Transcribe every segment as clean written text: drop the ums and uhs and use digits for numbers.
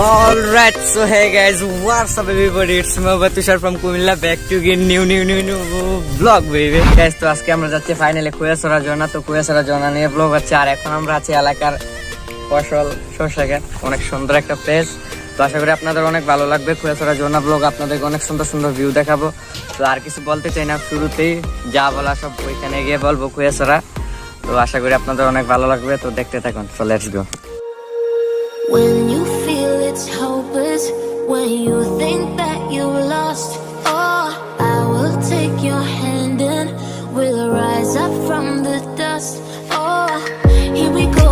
Alright, so hey guys, what's up everybody? It's me Tusher from Kumilla, back to get new vlog baby. Guys, তো আজকে আমরা যাচ্ছি finally Khoyachora ঝর্ণা। তো খোয়াছড়া ঝর্ণা নিয়ে blog হচ্ছে। আর এখন আমরা আছি এলাকার ফসল শস্যকে, অনেক সুন্দর একটা প্লেস। তো আশা করি আপনাদের অনেক ভালো লাগবে। খোয়াছড়া ঝর্ণা ব্লগ আপনাদেরকে অনেক সুন্দর সুন্দর ভিউ দেখাবো। তো আর কিছু বলতে চাই না, শুরুতেই যা বলা সব ওইখানে গিয়ে বলবো খোয়াছড়া। তো আশা করি আপনাদের অনেক ভালো লাগবে। তো দেখতে থাকুন। So let's go. When you feel it's hopeless, when you think that you lost, oh, I will take your hand and we'll rise up from the dust. Oh, here we go,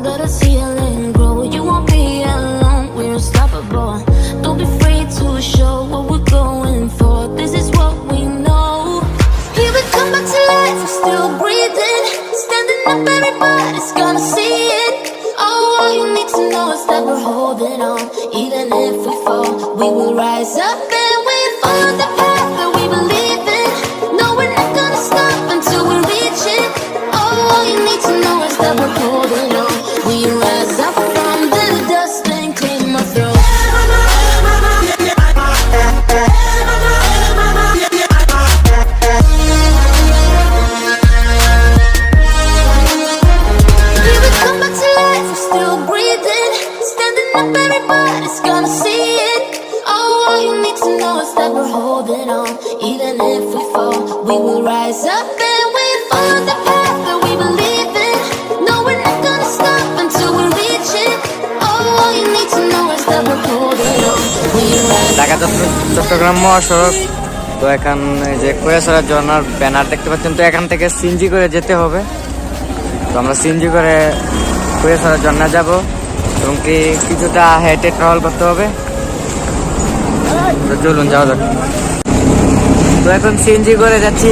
let us heal and grow. You won't be alone, we're unstoppable. Don't be afraid to show what we're going for. This is what we know. Here we come back to life, we're still breathing. Standing up, everybody's gonna see it. All you need to know is that we're holding on. Even if we fall, we will rise up and we follow the path that we believe in. No, we're not gonna stop until we reach it. All you need to know is that we're holding on. We rise up from the dust and claim our throne. Even if we fall, we will rise up and we follow the path that we believe in. No, we're not gonna stop until we reach it. All you need to know is that we're holding on. We rise Dhaka Chittagong মহাসড়ক। তো এখন এই যে খোয়াছড়া ঝর্ণার banner দেখতে পাচ্ছেন। তো এখান থেকে সিএনজি করে যেতে হবে। তো আমরা সিএনজি করে খোয়াছড়া ঝর্ণা যাব এবং কি কিছুটা হেঁটে ট্রাভেল করতে হবে। তো চলুন যাওয়া যাক। তো এখন সিএনজি করে যাচ্ছি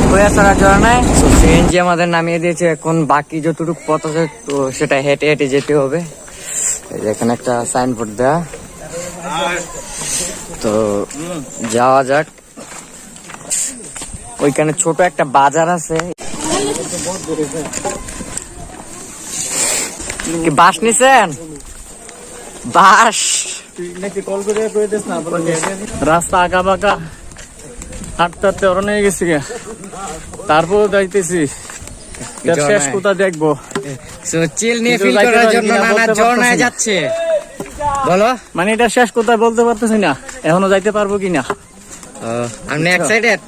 খোয়াছড়া ঝর্ণায়। তো সিএনজি আমাদের নামিয়ে দিয়েছে। এখন বাকি যতটুকু পথ আছে তো সেটা হেঁটে হেঁটে যেতে হবে। এই যে এখানে একটা সাইনবোর্ড দেওয়া। তো যাওয়া যাক। ওইখানে ছোট একটা বাজার আছে। কি বাস নিছেন? বাস রাস্তা আঁকা বাঁকা, হাঁটতে হাঁটতে অরণ্য হয়ে গেছি, তারপর যাইতেছি শেষ কোথা দেখবো। চিল নিয়ে ফিল করার জন্য নানা ঝর্ণায় যাচ্ছে। বলো মানে এটা শেষ কোথায় বলতে পারতেছি না, এখনো যাইতে পারবো কিনা। আপনি এক্সাইটেড?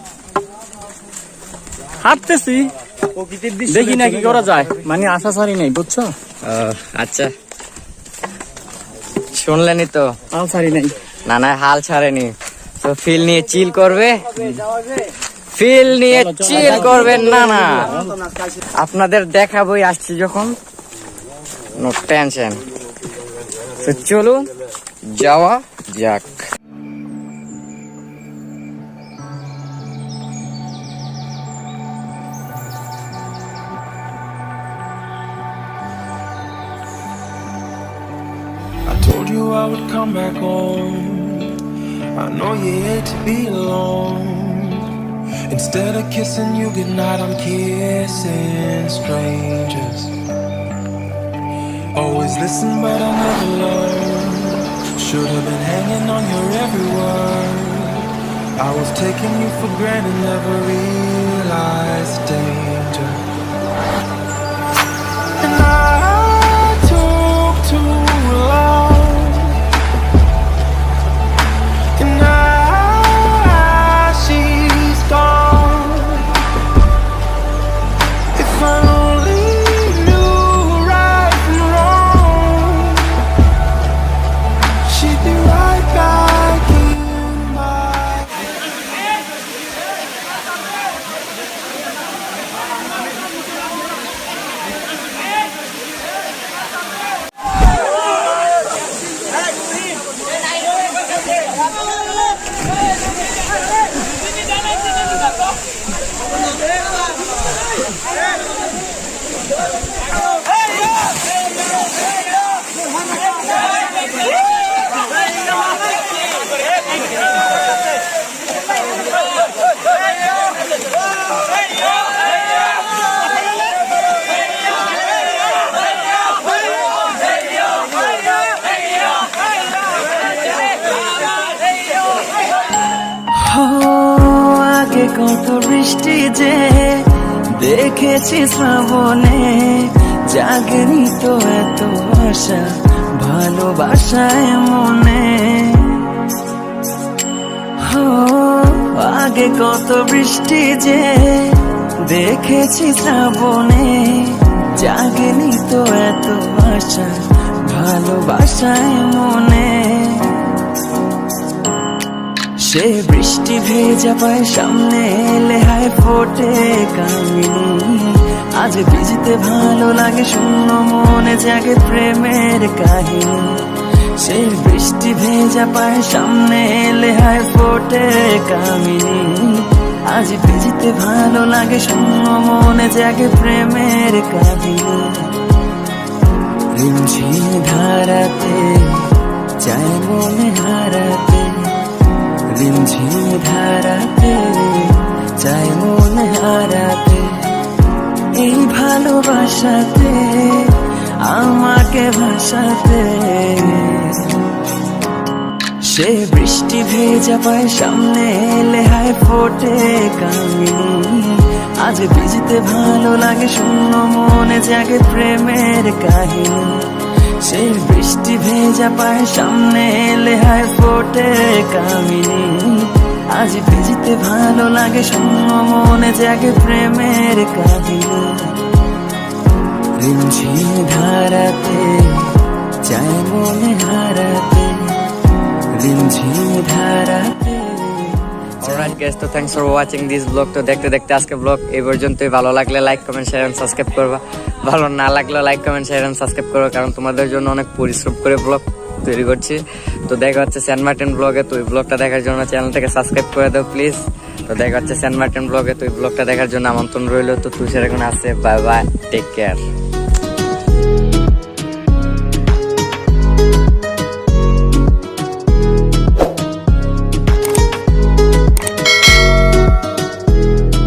হাঁটতেছি, দেখি না কি করা যায়, মানে আশা ছাড়ি নাই, বুঝছো? আচ্ছা, শুনলেনি তো, হাল ছাড়ি নাই। না না, হাল ছাড়েনি। তো ফিল নিয়ে চিল করবে, ফিল নিয়ে চিল করবেন। না না, আপনাদের দেখাবই আসছি যখন, নো টেনশন। তো চলুন যাওয়া যাক। Told you I would come back home. I know you hate to be alone. Instead of kissing you goodnight, I'm kissing strangers. Always listen but I never learned. Should have been hanging on your every word. I was taking you for granted, never realized danger. And I took too long. আগে কত বৃষ্টি যে দেখেছি শ্রাবণে, জাগেনি তো এত আশা ভালোবাসায় মনে। আগে কত বৃষ্টি যে দেখেছি শ্রাবণে, জাগেনি তো এত আশা ভালোবাসায় মনে। সে বৃষ্টি ভেজা পায় সামনে এলে হায় ফোটে কামিনী, আজ ভিজতে ভালো লাগে শূন্য মনে জাগে প্রেমের কাহিনী। সে বৃষ্টি ভেজা পায় সামনে এলে হায় ফোটে কামিনী, আজ ভিজতে ভালো লাগে শূন্য মনে জাগে প্রেমের কাহিনী। রিমঝিম ধারাতে চায় মনে হারাতে, রিমঝিম ধারাতে চায় মনে হারাতে, এই ভালোবাসাতে আমাকে ভাসাতে। সে বৃষ্টি ভেজা পায় সামনে এলে হায় ফোটে কামিনী, আজ ভিজতে ভালো লাগে শূন্য মনে জাগে প্রেমের কাহিনী। সে বৃষ্টি ভেজা পায় সামনে এলে হায় ফোটে কামিনী, আজ ভিজতে ভালো লাগে শূন্য মনে জাগে প্রেমের কাহিনী। রিমঝিম ধারাতে চায় মনে হারাতে, রিমঝিম ধারাতে। অলরাইট গাইস, তো thanks for watching this blog. তো দেখতে দেখতে আজকে ব্লগ এই পর্যন্তই। ভালো লাগলে like comment share and subscribe করবা, ভালো না লাগলে like comment share and subscribe করবা, কারণ তোমাদের জন্য অনেক পরিশ্রম করে ব্লগ তৈরি করছি। তো দেখা হচ্ছে সেন্ট মার্টিন ব্লগে। তো এই ব্লগটা দেখার জন্য চ্যানেলটাকে সাবস্ক্রাইব করে দাও প্লিজ। তো দেখা হচ্ছে সেন্ট মার্টিন ব্লগে। তো এই ব্লগটা দেখার জন্য আমন্ত্রণ রইল। তো তুষার এখন আছে, বাই বাই, টেক কেয়ার।